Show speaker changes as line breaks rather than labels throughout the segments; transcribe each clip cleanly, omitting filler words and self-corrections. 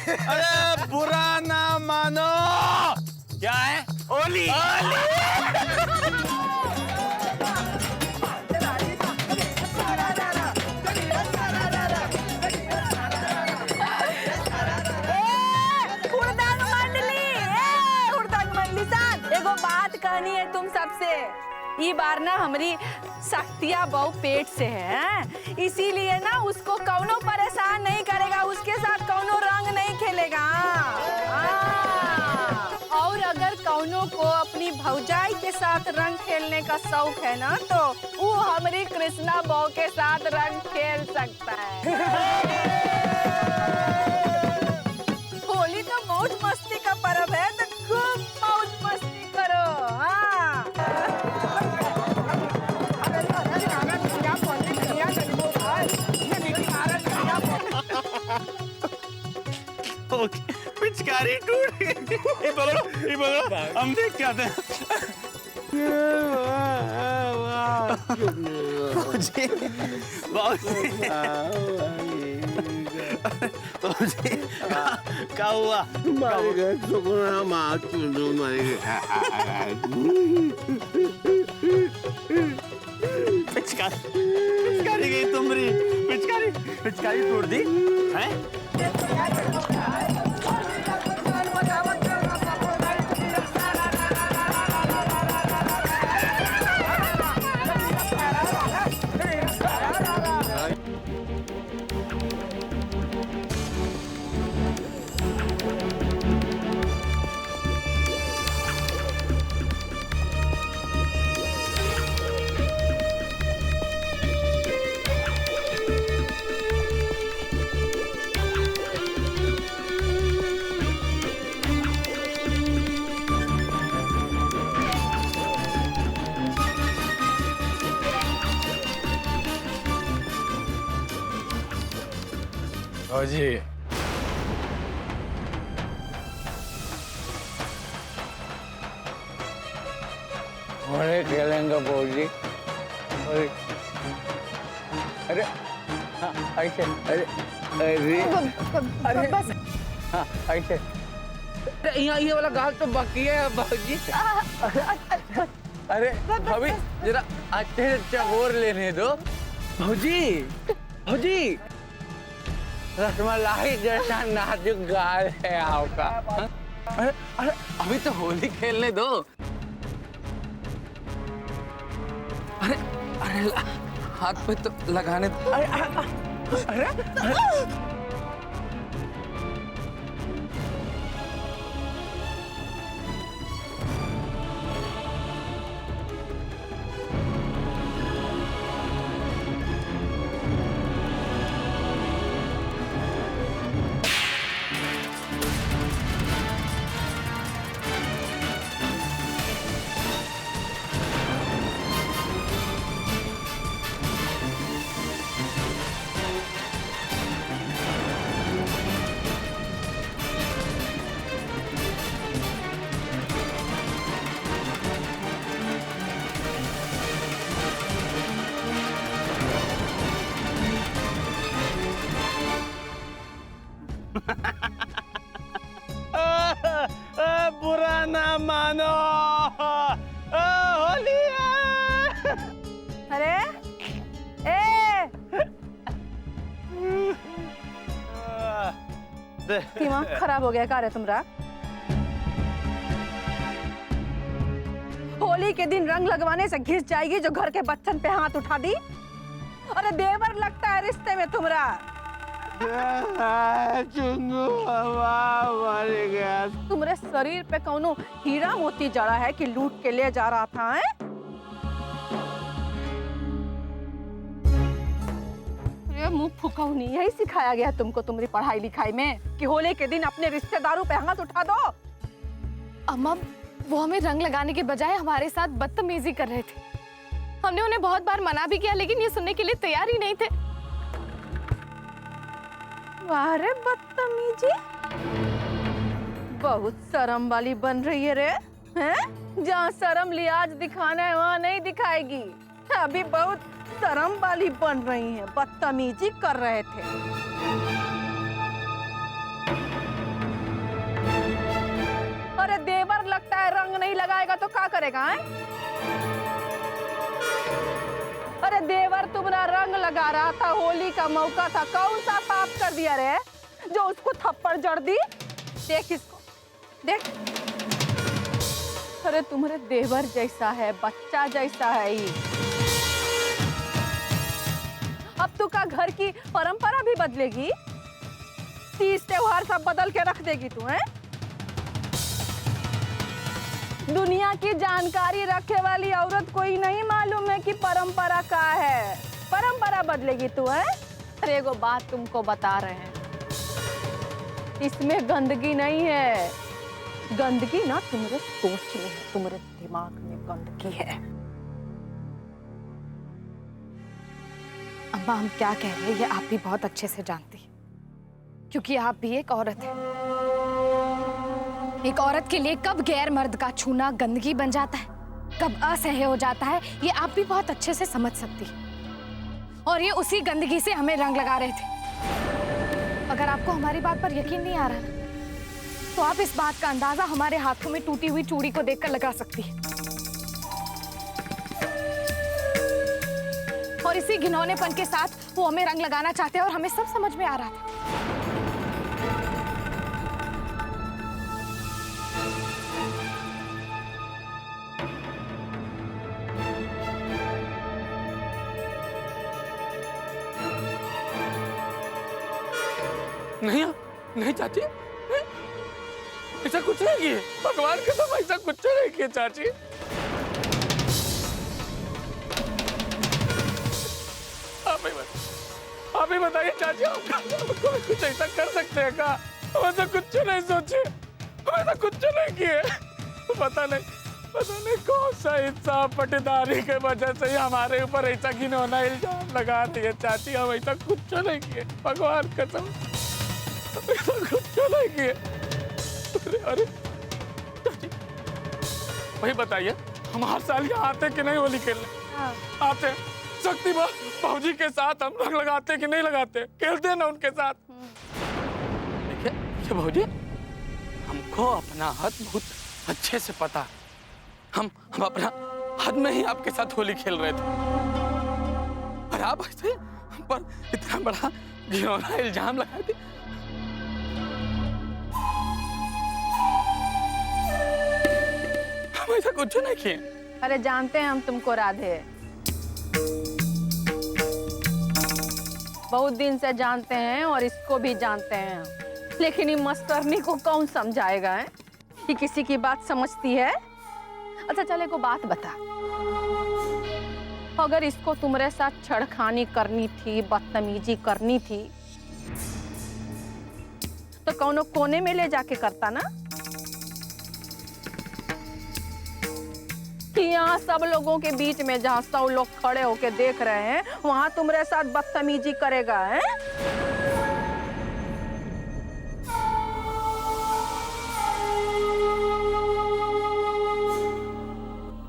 अरे बुरा ना मानो। क्या है? होली।
एगो बात कहनी है तुम सबसे। ई बार ना हमारी शक्तिया बहु पेट से है, इसीलिए ना उसको कौनो परेशान नहीं करेगा, उसके साथ कौनो रंग नहीं खेलेगा। और अगर कौनो को अपनी भौजाई के साथ रंग खेलने का शौक है ना, तो वो हमारी कृष्णा बहु के साथ रंग खेल सकता है। होली तो मौज मस्ती का पर्व है, तो खूब मौज मस्ती करो।
पिचकारी टूट गई। ये पकड़ो, हम देख के आते हैं। क्या हुआ? पिचकारी गई तुम्हारी। पिचकारी तोड़ दी है?
जी होली खेलेंगे भौजी। अरे हाँ ऐसे, अरे बस हाँ ऐसे। यहाँ ये वाला घास तो बाकी है भौजी। अरे अभी जरा अच्छे से चबोर लेने दो भौजी। रसमलाई जैसा नाजुक गाल है आपका। अरे अभी तो होली खेलने दो। अरे हाथ पे तो लगाने दो। अरे
बुरा ना मानो। होली है।
अरे ए दिमाग खराब हो गया का रे तुम्हारा? होली के दिन रंग लगवाने से घिस जाएगी जो घर के बच्चन पे हाथ उठा दी। अरे देवर लगता है रिश्ते में तुम्हारा। तुम्हारे शरीर पे कौनो हीरा मोती जड़ा है कि लूट के ले जा रहा था? है मुंह फुकाऊनी यही सिखाया गया तुमको तुम्हारी पढ़ाई लिखाई में कि होली के दिन अपने रिश्तेदारों पे हाथ उठा दो?
अम्मा वो हमें रंग लगाने के बजाय हमारे साथ बदतमीजी कर रहे थे। हमने उन्हें बहुत बार मना भी किया लेकिन ये सुनने के लिए तैयार ही नहीं थे।
वारे बदतमीजी, बहुत शर्म वाली बन रही है रे। हैं? जहाँ शर्म लिहाज दिखाना है वहाँ नहीं दिखाएगी। अभी बहुत शर्म वाली बन रही है, बदतमीजी कर रहे थे। तो क्या करेगा है? अरे देवर तुम्हारा रंग लगा रहा था, होली का मौका था, कौन सा पाप कर दिया रे जो उसको थप्पड़ जड़ दी? देख इसको, देख। अरे तुम्हारे देवर जैसा है, बच्चा जैसा है ये। अब तू का घर की परंपरा भी बदलेगी? तीज त्योहार सब बदल के रख देगी तू, हैं? दुनिया की जानकारी रखने वाली औरत कोई नहीं मालूम है कि परंपरा क्या है? परंपरा बदलेगी तू, हैं? अरे एगो बात तुमको बता रहे हैं, इसमें गंदगी नहीं है, गंदगी ना तुम्हारे सोच में है, तुम्हारे दिमाग में गंदगी है।
अम्मा हम क्या कह रहे हैं ये आप भी बहुत अच्छे से जानती हैं, क्योंकि आप भी एक औरत है। एक औरत के लिए कब गैर मर्द का छूना गंदगी बन जाता है, कब असह्य हो जाता है, ये आप भी बहुत अच्छे से समझ सकती हैं। और ये उसी गंदगी से हमें रंग लगा रहे थे। अगर आपको हमारी बात पर यकीन नहीं आ रहा ना, तो आप इस बात का अंदाजा हमारे हाथों में टूटी हुई चूड़ी को देखकर लगा सकती हैं। और इसी घिनौनेपन के साथ वो हमें रंग लगाना चाहते हैं और हमें सब समझ में आ रहा था।
नहीं नहीं चाची, ऐसा कुछ नहीं किए, भगवान कसम ऐसा कुछ नहीं किए चाची। आप ही बताइए चाची, आप कुछ ऐसा कर सकते हैं क्या? हम ऐसा कुछ नहीं सोचे, हम ऐसा कुछ नहीं किए। पता नहीं कौन सा इंसान पटेदारी के वजह से हमारे ऊपर ऐसा घिनौना इल्जाम लगा रही है चाची। हम ऐसा कुछ नहीं किए, भगवान कसम ऐसा कुछ नहीं किए। अरे चाची वही बताइए, हम हर साल यहाँ आते कि नहीं होली खेलने? आते। शक्ति भाजी के साथ हम रंग लगाते कि नहीं लगाते? खेलते हैं ना उनके साथ। देखिए भाजी, हमको अपना हद बहुत अच्छे से पता है। हम अपना हद में ही आपके साथ होली खेल रहे थे, और आप ऐसे हम पर इतना बड़ा घिनौना इल्जाम लगा दिए। हम ऐसा कुछ नहीं किए।
अरे जानते हैं हम तुमको राधे, बहुत दिन से जानते हैं और इसको भी जानते हैं, लेकिन ये मस्तरनी को कौन समझाएगा है कि किसी की बात समझती है? अच्छा चले को बात बता, अगर इसको तुम्हारे साथ छेड़खानी करनी थी, बदतमीजी करनी थी, तो कौनो कोने में ले जाके करता ना, कि यहाँ सब लोगों के बीच में जहाँ 100 लोग खड़े होके देख रहे हैं, वहां तुम्हारे साथ बदतमीजी करेगा है?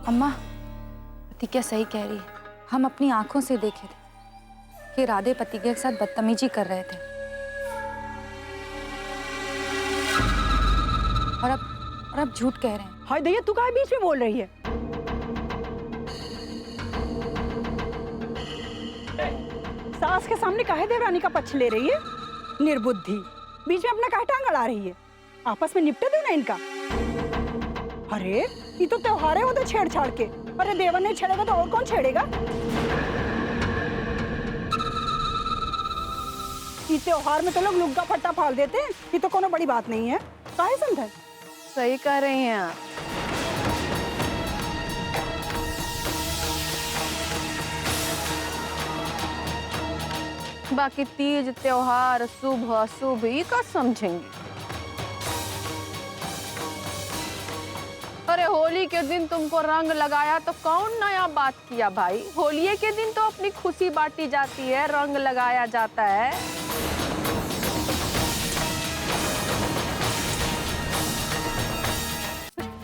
अम्मा, प्रतिज्ञा सही कह रही है। हम अपनी आंखों से देखे थे कि राधे प्रतिज्ञा के साथ बदतमीजी कर रहे थे, और अब झूठ कह रहे हैं।
हाय दैया, तू काहे बीच में बोल रही है? सास के सामने काहे देवरानी का पक्ष ले रही है? निर्बुद्धि, बीच में अपना काहे टांग अड़ा रही है? आपस में निपटे दो ना इनका। अरे ये तो त्योहार है, वो तो छेड़छाड़ के। अरे देवर नहीं छेड़ेगा तो और कौन छेड़ेगा? ये त्योहार में तो लोग लुग्गा फट्टा फाड़ देते हैं, ये तो कोनो बड़ी बात नहीं है। काहे समझे?
सही कह रही हैं आप। बाकी तीज त्योहार शुभ अशुभ ये का समझेंगे? अरे होली के दिन तुमको रंग लगाया तो कौन नया बात किया भाई? होली के दिन तो अपनी खुशी बांटी जाती है, रंग लगाया जाता है।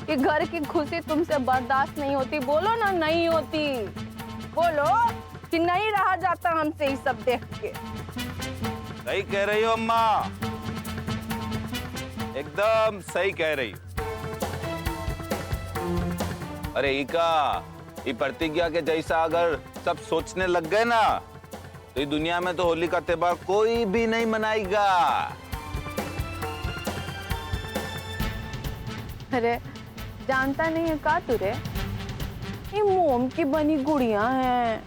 कि घर की खुशी तुमसे बर्दाश्त नहीं होती? बोलो ना, नहीं होती। बोलो कि नहीं रहा जाता हमसे ये सब देख के।
सही कह रही हो अम्मा, एकदम सही कह रही हो। अरे इका ये प्रतिज्ञा के जैसा अगर सब सोचने लग गए ना तो ये दुनिया में तो होली का त्योहार कोई भी नहीं मनाएगा।
अरे जानता नहीं है का तुरे, ये मोम की बनी गुड़िया हैं।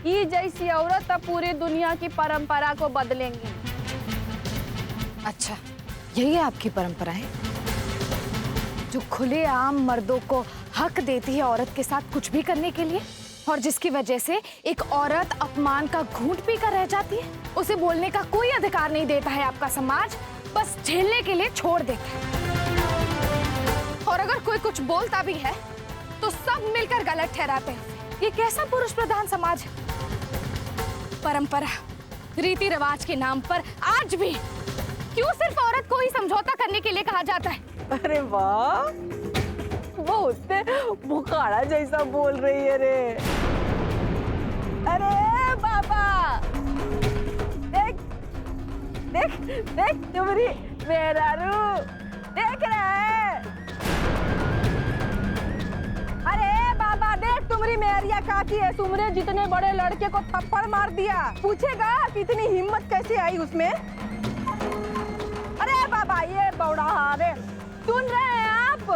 ये जैसी औरत अब पूरी दुनिया की परंपरा को बदलेंगी।
अच्छा, यही आपकी परंपरा है जो खुलेआम मर्दों को हक देती है औरत के साथ कुछ भी करने के लिए, और जिसकी वजह से एक औरत अपमान का घूंट पीकर रह जाती है। उसे बोलने का कोई अधिकार नहीं देता है आपका समाज, बस झेलने के लिए छोड़ देता है। और अगर कोई कुछ बोलता भी है तो सब मिलकर गलत ठहराते हैं। ये कैसा पुरुष प्रधान समाज है? परंपरा, रीति रिवाज के नाम पर आज भी क्यों सिर्फ औरत को ही समझौता करने के लिए कहा जाता है?
अरे वाह, वो उससे बुखारा जैसा बोल रही है रे। अरे बाबा, देख देख देख तुम्हारी मेहरारू देख रहा है। अरे बाबा देख, तुम्हारी मेहरिया काकी है, तुमने जितने बड़े लड़के को थप्पड़ मार दिया। पूछेगा कितनी हिम्मत कैसे आई उसमें। अरे बाबा ये बौड़ा हारे, सुन रहे हैं आप?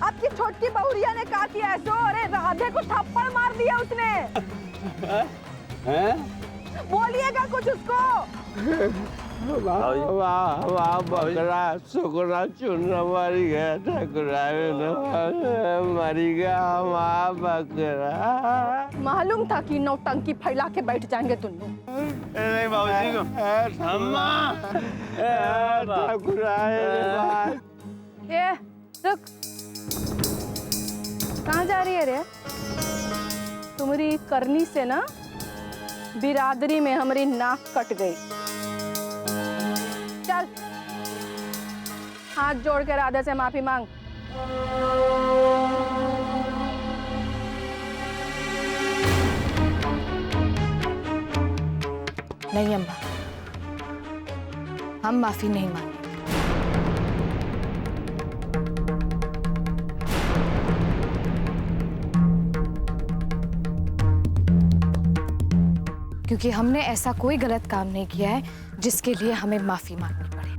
आपकी छोटकी बहुरिया ने कहा किया ऐसो। अरे राधे को थप्पड़ मार दिया उसने। बोलिएगा कुछ उसको।
वाह बकरा सुकरा चुनरा मरी गया, ठकुरा मरी गया वाह बकरा।
मालूम था कि नौटंकी फैला के बैठ जाएंगे तुम लोग।
नहीं बाबूजी को अम्मा
ठकुरा
ये रुक, कहाँ जा रही है रे? तुम्हारी करनी से ना बिरादरी में हमारी नाक कट गई। चल हाथ जोड़ के राधा से माफी मांग।
नहीं अम्मा, हम माफी नहीं मांगेंगे। क्योंकि हमने ऐसा कोई गलत काम नहीं किया है जिसके लिए हमें माफी मांगनी पड़े।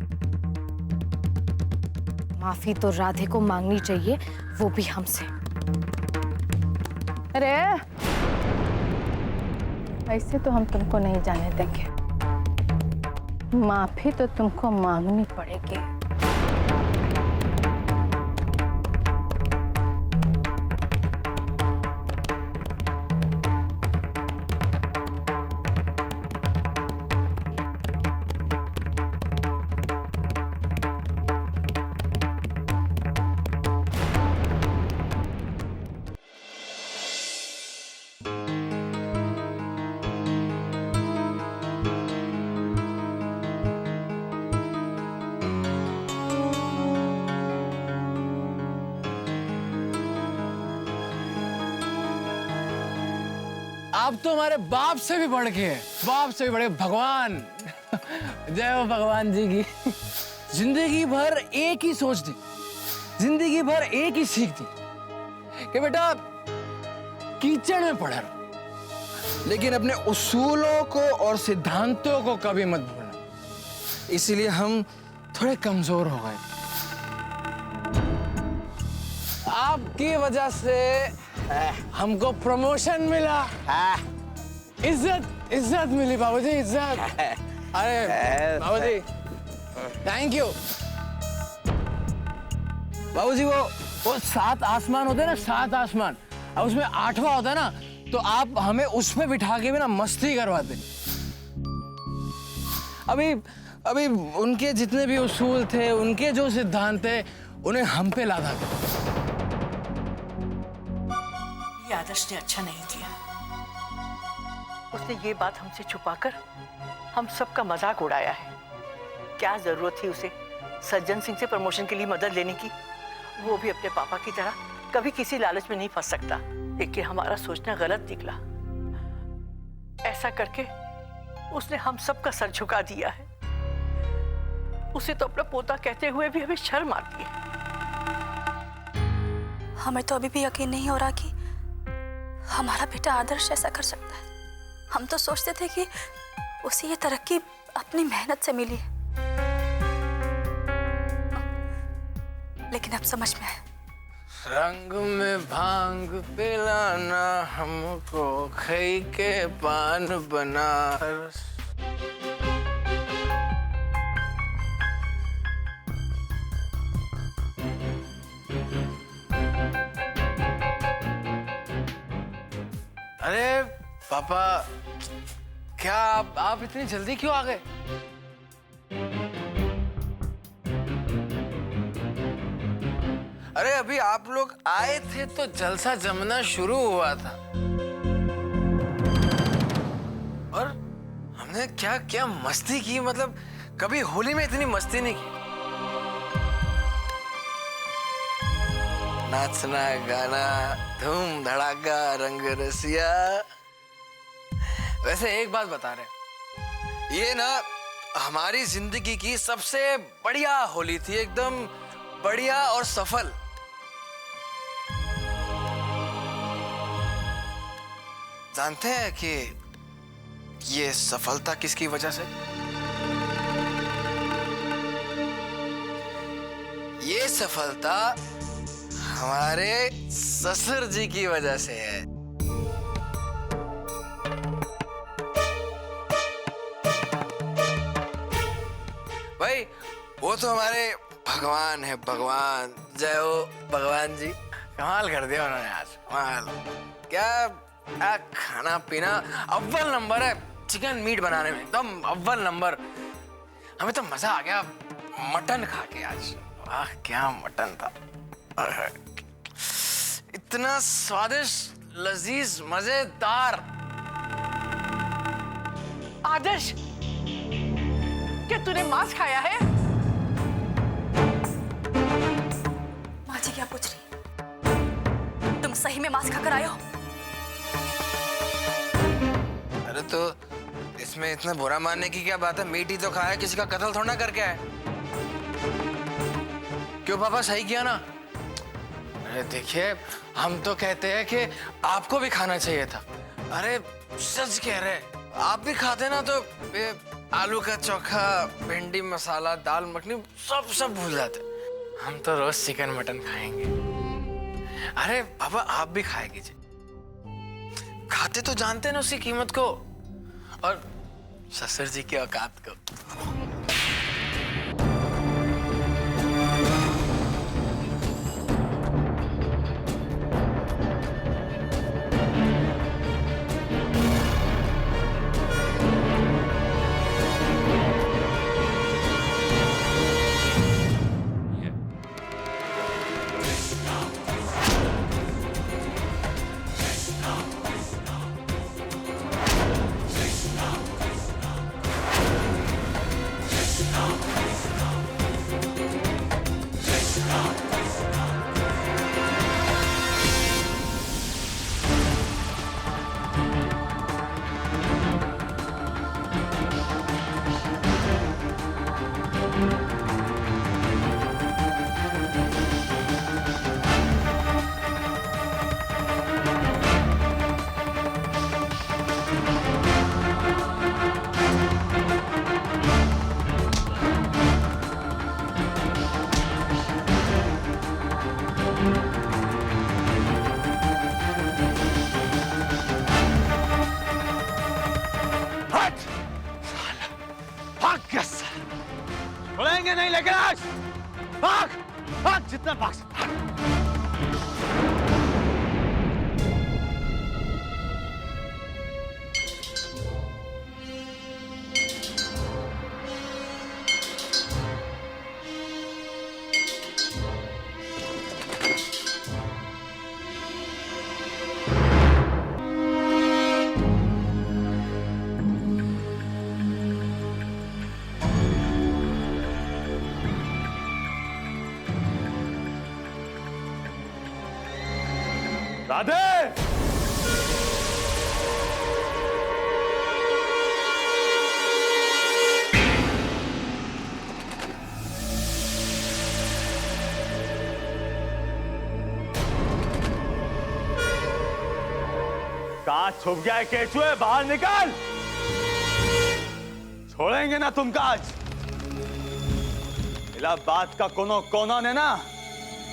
माफी तो राधे को मांगनी चाहिए, वो भी हमसे।
अरे ऐसे तो हम तुमको नहीं जाने देंगे। माफी तो तुमको मांगनी पड़ेगी।
आप तो हमारे बाप से भी बढ़ के, बाप से भी बढ़े भगवान। जय हो भगवान जी की। जिंदगी भर एक ही सोच थी, जिंदगी भर एक ही सीख थी कि बेटा कीचड़ में पड़ा रहो, लेकिन अपने उसूलों को और सिद्धांतों को कभी मत भूलना। इसीलिए हम थोड़े कमजोर हो गए। आपकी वजह से हमको प्रमोशन मिला, इज्जत मिली बाबूजी, इज्जत। अरे बाबूजी थैंक यू। बाबूजी वो 7 आसमान होते हैं ना, 7 आसमान, और उसमें 8वां होता है ना, तो आप हमें उसमें बिठा के भी ना मस्ती करवाते। अभी उनके जितने भी उसूल थे, उनके जो सिद्धांत थे, उन्हें हम पे लादा कर।
ये आदर्श ने अच्छा नहीं किया। उसने ये बात हमसे छुपाकर हम सबका मजाक उड़ाया है। क्या जरूरत थी उसे सज्जन सिंह से प्रमोशन के लिए मदद लेने की? वो भी अपने पापा की तरह कभी किसी लालच में नहीं फंस सकता। लेकिन हमारा सोचना गलत निकला। ऐसा करके उसने हम सबका सर झुका दिया है। उसे तो अपना पोता कहते हुए भी हमें शर्म आती है।
हमें तो अभी भी यकीन नहीं हो रहा कि हमारा बेटा आदर्श ऐसा कर सकता है। हम तो सोचते थे कि उसे ये तरक्की अपनी मेहनत से मिली है, लेकिन अब समझ में आया।
रंग में भांग पिलाना हमको, खई के पान बनारस। अरे पापा, क्या आप इतनी जल्दी क्यों आ गए? अरे अभी आप लोग आए थे तो जलसा जमना शुरू हुआ था, और हमने क्या क्या मस्ती की, मतलब कभी होली में इतनी मस्ती नहीं की। नाचना गाना, धूम धड़ाका, रंग रसिया। वैसे एक बात बता रहे, ये ना हमारी जिंदगी की सबसे बढ़िया होली थी, एकदम बढ़िया और सफल। जानते हैं कि ये सफलता किसकी वजह से? ये सफलता हमारे ससुर जी की वजह से है। भाई वो तो हमारे भगवान है, भगवान। जय हो भगवान जी। कमाल कर दिया उन्होंने आज, कमाल। क्या खाना पीना अव्वल नंबर है, चिकन मीट बनाने में एकदम अव्वल नंबर। हमें तो मजा आ गया मटन खा के आज। वाह क्या मटन था, इतना स्वादिष्ट, लजीज, मजेदार।
आदर्श, क्या तूने मांस खाया है?
माँ जी क्या पूछ रही? तुम सही में मांस खाकर आए हो?
अरे तो इसमें इतना बुरा मानने की क्या बात है? मीट ही तो खाया, किसी का कत्ल थोड़ा ना करके आए। क्यों पापा, सही किया ना? अरे देखिए, हम तो कहते हैं कि आपको भी खाना चाहिए था। अरे सच कह रहे, आप भी खाते ना तो आलू का चोखा, भिंडी मसाला, दाल मखनी सब भूल जाते। हम तो रोज चिकन मटन खाएंगे। अरे पापा आप भी खाए कीजिए, खाते तो जानते ना उसकी कीमत को और ससुर जी की औकात को।
छोड़ेंगे नहीं, लेकिन आज भाग भाग, जितना भाग सकता। राधे,
कहां छुप गया है केचुए? बाहर निकल। छोड़ेंगे ना तुमका आज। इलाहाबाद का कोनो कोना ने ना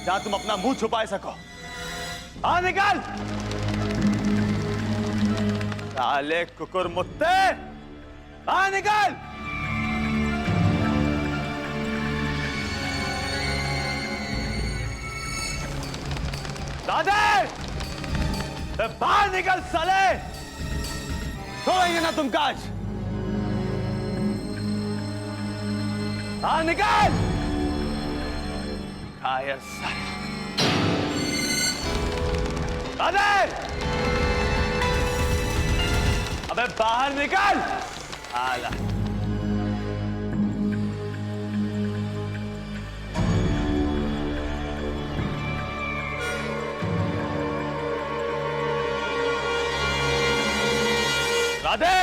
जहां तुम अपना मुंह छुपा सको। बाहर निकल साले कुकुर मुत्ते, बाहर निकल। दादे बाहर निकल साले, छोड़ेंगे ना तुम काज। बाहर निकल कायर साले। दादे अबे बाहर निकल। आला राधे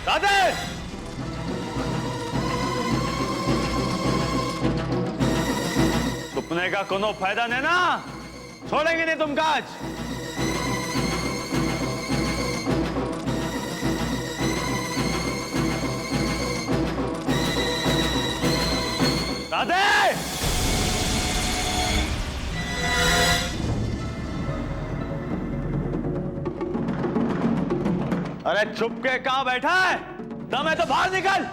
राधे छुपने का कोनो फायदा नहीं ना, छोड़ेंगे नहीं तुम काज। राधे अरे चुप के कहां बैठा है? दम है तो बाहर निकल।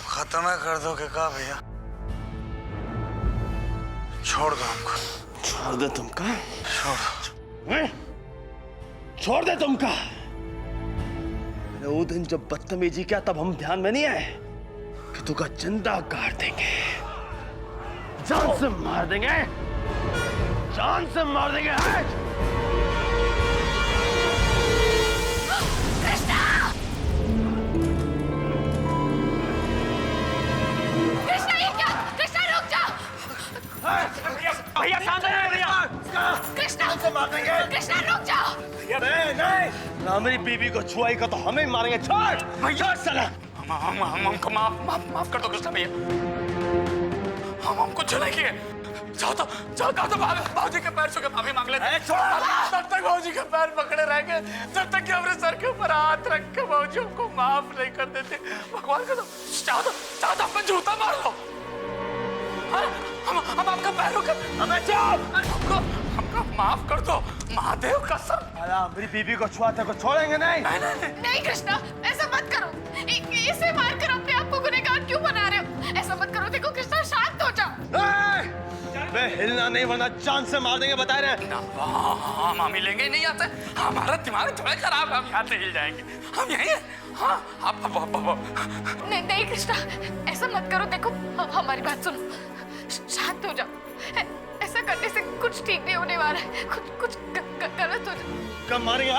खत्म कर दोगे का भैया? छोड़ दो हमको।
छोड़ दे तुमका,
छोड़
दे तुमका। वो दिन जब बदतमीजी किया तब हम ध्यान में नहीं आए कि तुका जिंदा काट देंगे, जान से मार देंगे, जान से मार देंगे।
भैया शांत हो जाओ भैया।
कृष्णा से मार देंगे।
कृष्णा रुक जाओ।
नहीं ना मेरी बीबी को छुआई का तो हमें ही मारेंगे। छोड़ छोड़ साला।
हमको माफ कर दो कृष्णा भैया। हम कुछ नहीं किए। जाओ तो भाजी के पैर छू के माफी मांग लेते। तब तक भाजी के पैर पकड़े रहेंगे जब तक कि हमारे सर के ऊपर हाथ रख के भाजी हमको माफ नहीं कर देते। भगवान का चाहो तो आपका जूता मार लो। हम आपका पैरों का हमको माफ कर दो महादेव कसम।
मेरी बीबी को छुआते को छोड़ेंगे नहीं।
नहीं कृष्णा, ऐसा मत करो। इसे मारकर अपने आप को गुनहगार क्यों बना रहे हो? ऐसा मत करो। देखो कृष्णा, शांत हो जाओ।
मैं हिलना नहीं वरना जान से मार देंगे, बता रहे।
हम हिलेंगे ही नहीं आते। हमारा दिमाग थोड़ा खराब है, हम यहाँ से हिल जाएंगे। हम यही है। हाँ आप
नहीं कृष्णा, ऐसा मत करो। देखो हमारी बात सुनो, शांत हो जाओ। ऐसा करने से कुछ ठीक नहीं होने वाला है। कुछ गलत हो जाए।
कब मारेंगे?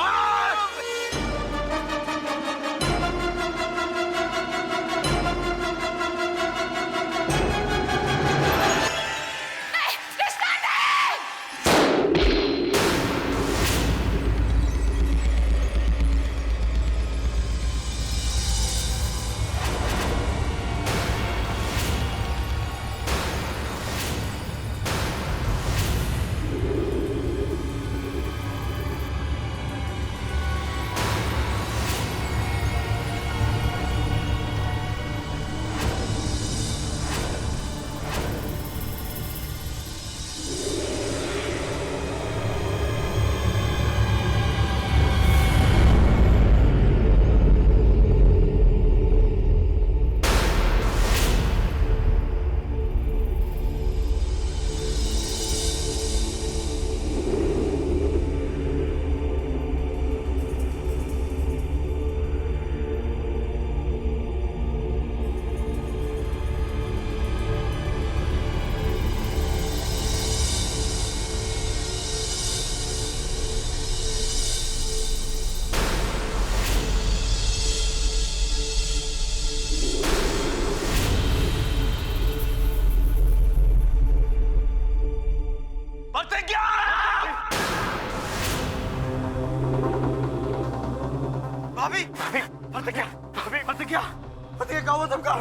प्रतिज्ञा कहाँ हुआ तुमका?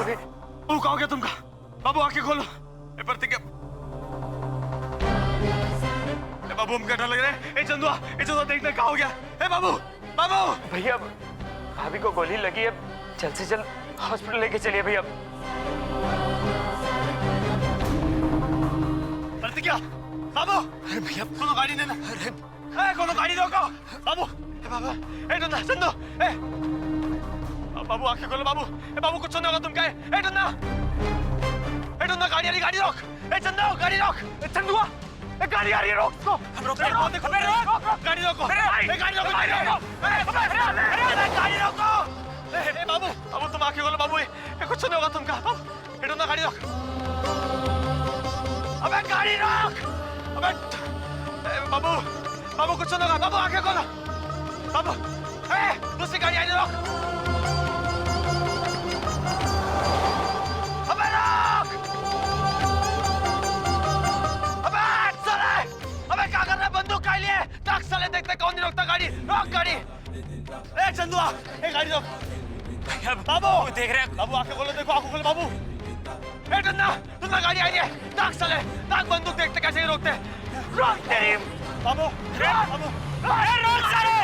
वो कहाँ गया तुमका? बाबू आंखें खोलो। ए प्रतिज्ञा। ए बाबू हमको डर लग रहा है। ए चंदुआ देखना कहाँ हो गया? ए बाबू बाबू।
भैया भाभी को गोली लगी है, जल्द से जल्द हॉस्पिटल लेके चलिए भैया।
प्रतिज्ञा बाबू। अरे भैया कोनो गाड़ी नहीं ना। अरे कोनो गाड़ी रोको बाबू। ए बाबा ए टन्ना चंदू ए बाबू आंखें खोलो बाबू। ए बाबू कुछ नहीं होगा तुमका। ए टन्ना गाड़ी रोक। ए चंदू गाड़ी रोक। ए चंदुआ ए गाड़ी आ रही है रोक इसको। हम रोक रहे हैं। देखो गाड़ी रोको। ए गाड़ी रोको। गाड़ी रोको। ए बाबू तुम आंखें खोलो बाबू। ए कुछ नहीं होगा तुमका। ए टन्ना गाड़ी रोक। अबे गाड़ी रोक। अबे बाबू कुछ नहीं होगा। बाबू आंखें खोलो। बाबू ए दूसरी गाड़ी आने रोक। अबे रोक। अबे साले अबे क्या कर रहा है? बंदूक का लिए ट्रक साले देखते कौन नहीं रोकता गाड़ी। रोक गाड़ी। ए चंदुआ ए गाड़ी रोक। बाबू देख रहे हैं। बाबू आंखें खोलो। देखो आंखें खोलो बाबू। ए टन्ना गाड़ी आई है। ट्रक साले ट्रक बंदूक देखते कैसे रोकते? रोक तेरी बाबू। रोक साले।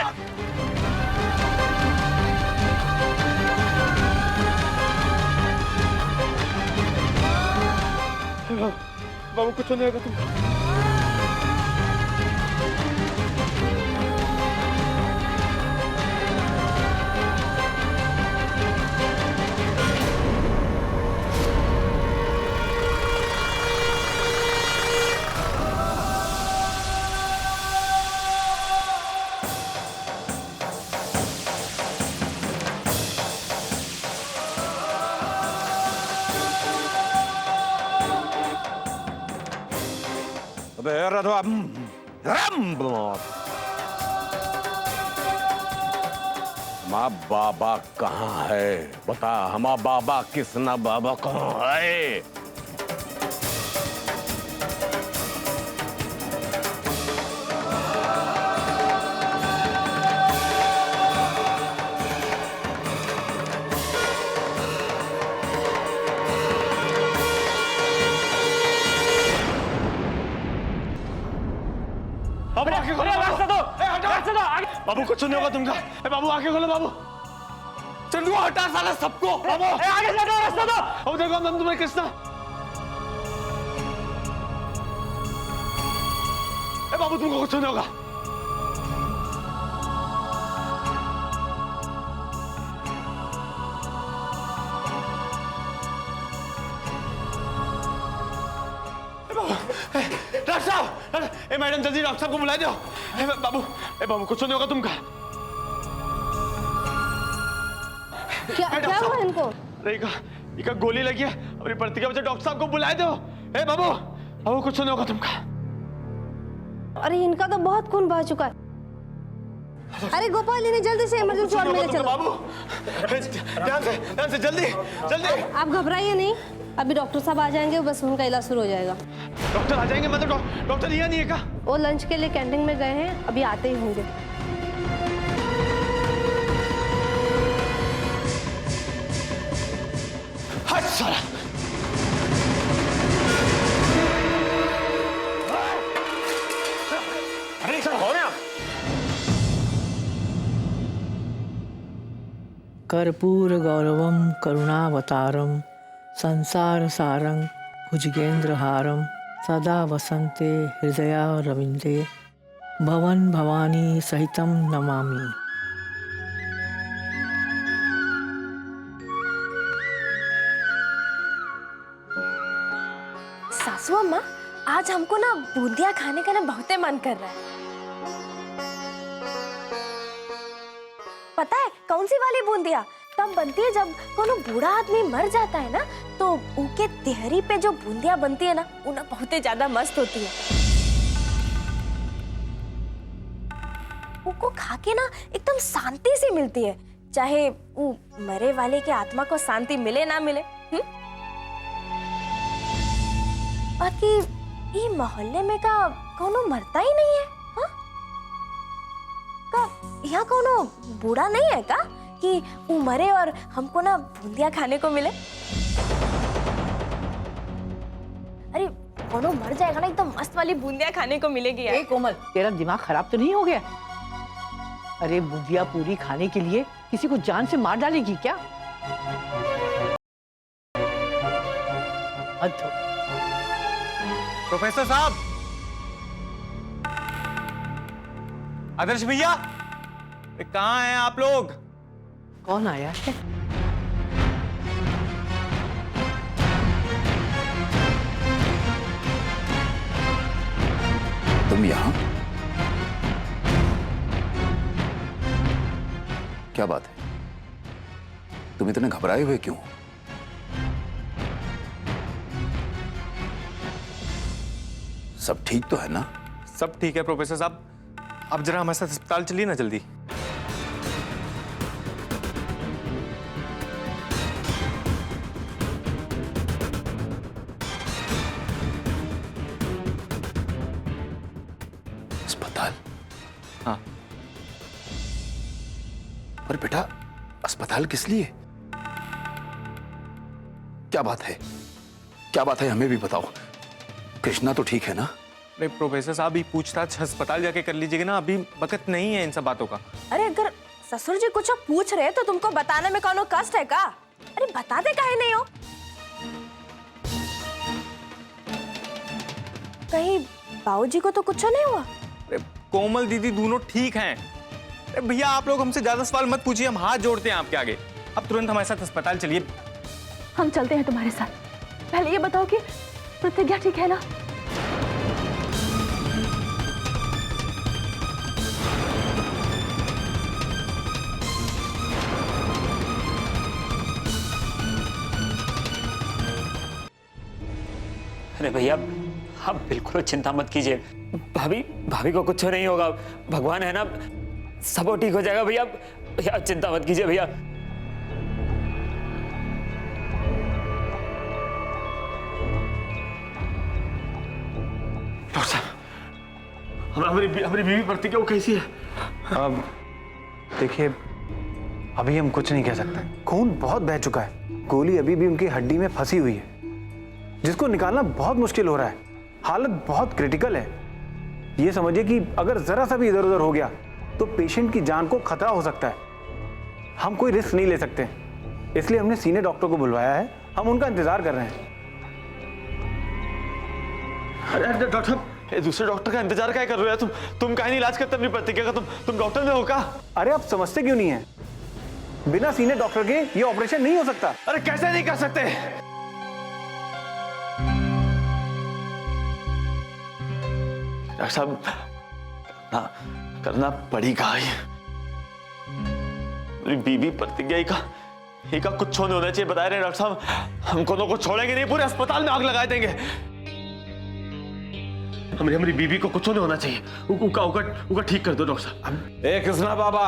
बाबू कुछ नहीं होगा तुम।
माँ बाबा कहाँ है? बता हमारा बाबा किसना बाबा कहाँ है? बाबू कुछ नहीं होगा तुमका। बाबू आंखें खोलो बाबू। चंदुआ हटा साला सबको। बाबू आगे से हटो रास्ता दो। अब देखो हम तुम्हें कृष्णा। बाबू तुमको कुछ नहीं होगा। डॉक्टर साहब ए मैडम जल्दी डॉक्टर साहब को बुला दो। बाबू कुछ नहीं होगा तुमका।
क्या हुआ इनको?
इनका गोली लगी है। अपनी प्रतिज्ञा बच्चे डॉक्टर साहब को बुला दो। ए बाबू कुछ नहीं होगा तुमका।
अरे इनका तो बहुत खून बह चुका है। अरे गोपाल इन्हें जल्दी से इमरजेंसी वार्ड में ले चलो।
बाबू ध्यान से जल्दी।
आप घबराइए नहीं, अभी डॉक्टर साहब आ जाएंगे, बस उनका इलाज शुरू हो जाएगा।
डॉक्टर आ जाएंगे? मतलब डॉक्टर यहाँ नहीं है क्या?
वो लंच के लिए कैंटीन में गए हैं, अभी आते ही होंगे।
हट साला। अरे सर कौन है आप?
कर्पूर गौरवम करुणावतारम संसार सारं भुजगेंद्रहारं सदा वसंते हृदयारविंदे भवन भवानी सहितं नमामि।
सासू अम्मा, आज हमको ना बूंदिया खाने का ना बहुत मन कर रहा है। पता है कौन सी वाली बूंदिया? तब बनती है जब कोनो बूढ़ा आदमी मर जाता है ना, तो उनके तिहरी पे जो बूंदिया बनती है ना, वो ना बहुत ही ज्यादा मस्त होती है। उनको खा के ना एकदम शांति सी मिलती है, चाहे वो मरे वाले के आत्मा को शांति मिले ना मिले। बाकी ये मोहल्ले में का कोनो मरता ही नहीं है। हाँ? का यहाँ कोनो बूढ़ा नहीं है का
कि वो मरे और हमको ना बूंदिया खाने को मिले। अरे कोनो मर जाएगा ना एकदम मस्त वाली बूंदिया खाने को मिलेगी यार।
कोमल, तेरा दिमाग खराब तो नहीं हो गया? अरे बूंदिया पूरी खाने के लिए किसी को जान से मार डालेगी क्या?
प्रोफेसर साहब, आदर्श भैया, कहाँ हैं आप लोग?
कौन आया है?
तुम यहाँ? क्या बात है? तुम इतने घबराए हुए क्यों? सब ठीक तो है ना?
सब ठीक है प्रोफेसर साहब, अब जरा हमारे साथ अस्पताल चलिए ना जल्दी।
अस्पताल?
हाँ।
पर बेटा, अस्पताल किस लिए? क्या बात है? क्या बात है, हमें भी बताओ। कृष्णा तो ठीक है ना?
नहीं प्रोफेसर साहब, अभी पूछताछ अस्पताल जाके कर लीजिएगा ना, अभी वक्त नहीं है इन सब बातों का।
अरे अगर ससुर जी कुछ पूछ रहे तो तुमको बताने में कोनो कष्ट है का? अरे बताते काहे नहीं हो? कहीं बाबूजी को तो कुछ नहीं हुआ?
अरे कोमल दीदी दोनों ठीक हैं। अरे भैया आप लोग हमसे ज्यादा सवाल मत पूछिए, हम हाथ जोड़ते हैं आपके आगे। अब तुरंत हमारे साथ अस्पताल चलिए।
हम चलते हैं तुम्हारे साथ। पहले ये बताओ कि प्रतिज्ञा ठीक है ना?
अरे भैया आप बिल्कुल चिंता मत कीजिए, भाभी को कुछ नहीं होगा, भगवान है ना, सब ठीक हो जाएगा। भैया भैया चिंता मत कीजिए भैया।
डॉक्टर साहब, हमारी बीवी प्रतिज्ञा वो कैसी है?
अब देखिए, अभी हम कुछ नहीं कह सकते। खून बहुत बह चुका है, गोली अभी भी उनकी हड्डी में फंसी हुई है, जिसको निकालना बहुत मुश्किल हो रहा है। हालत बहुत क्रिटिकल है। ये समझिए कि अगर जरा सा भी इधर उधर हो गया तो पेशेंट की जान को खतरा हो सकता है। हम कोई रिस्क नहीं ले सकते, इसलिए हमने सीनियर डॉक्टर को बुलवाया है। हम उनका इंतजार कर रहे हैं।
अरे डॉक्टर साहब, दूसरे डॉक्टर का इंतजार क्या कर रहे हो? तुम काहे नहीं इलाज करते अपनी प्रतिज्ञा का? तुम डॉक्टर में हो का?
अरे आप समझते क्यों नहीं है? बिना सीनियर डॉक्टर के ये ऑपरेशन नहीं हो सकता।
अरे कैसे नहीं कर सकते? डॉक्टर साहब, करना पड़ेगा। मेरी बीबी प्रतिज्ञा का कुछ नहीं होना चाहिए, बता रहे हैं डॉक्टर साहब। हम दोनों को छोड़ेंगे नहीं, पूरे अस्पताल में आग लगा देंगे। हमारी बीबी को कुछ नहीं होना चाहिए, उका ठीक कर दो डॉक्टर साहब।
ए कृष्णा बाबा,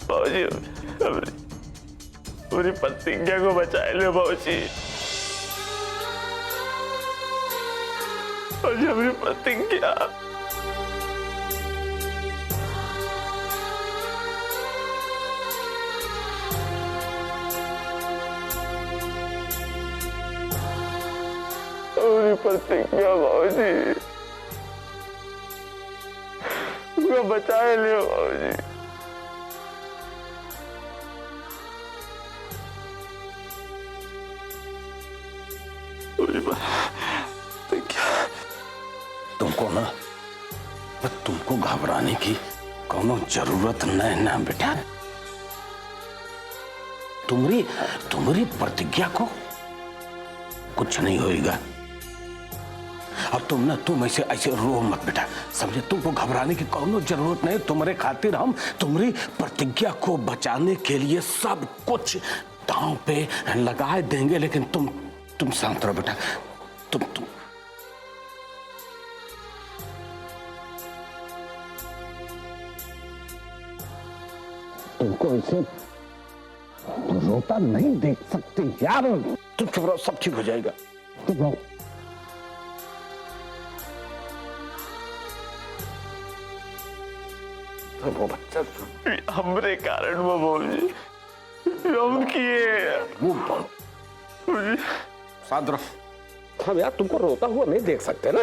बाबूजी, पूरी प्रतिज्ञा को बचाए लो बाबूजी। बाबूजी हमारी प्रतिज्ञा। पूरी प्रतिज्ञा बाबूजी, उसको बचाए लियो बाबूजी।
तुमको ना, तुमको घबराने की कोनो जरूरत नहीं ना बेटा। तुम्हारी प्रतिज्ञा को कुछ नहीं होएगा। और तुम ऐसे ऐसे रो मत बेटा, समझे? तुमको घबराने की कोई जरूरत नहीं। तुम्हारे खातिर हम तुम्हारी प्रतिज्ञा को बचाने के लिए सब कुछ दांव पे लगा देंगे, लेकिन तुम शांत रहो बेटा। तुमको ऐसे रोता नहीं देख सकते यार। तुम चुप रहो, सब ठीक हो जाएगा। चुप रहो। वो बच्चा
हमरे कारण वो बोली हम किए।
वो बोल शांत रहो। हम यार तुमको रोता हुआ नहीं देख सकते ना।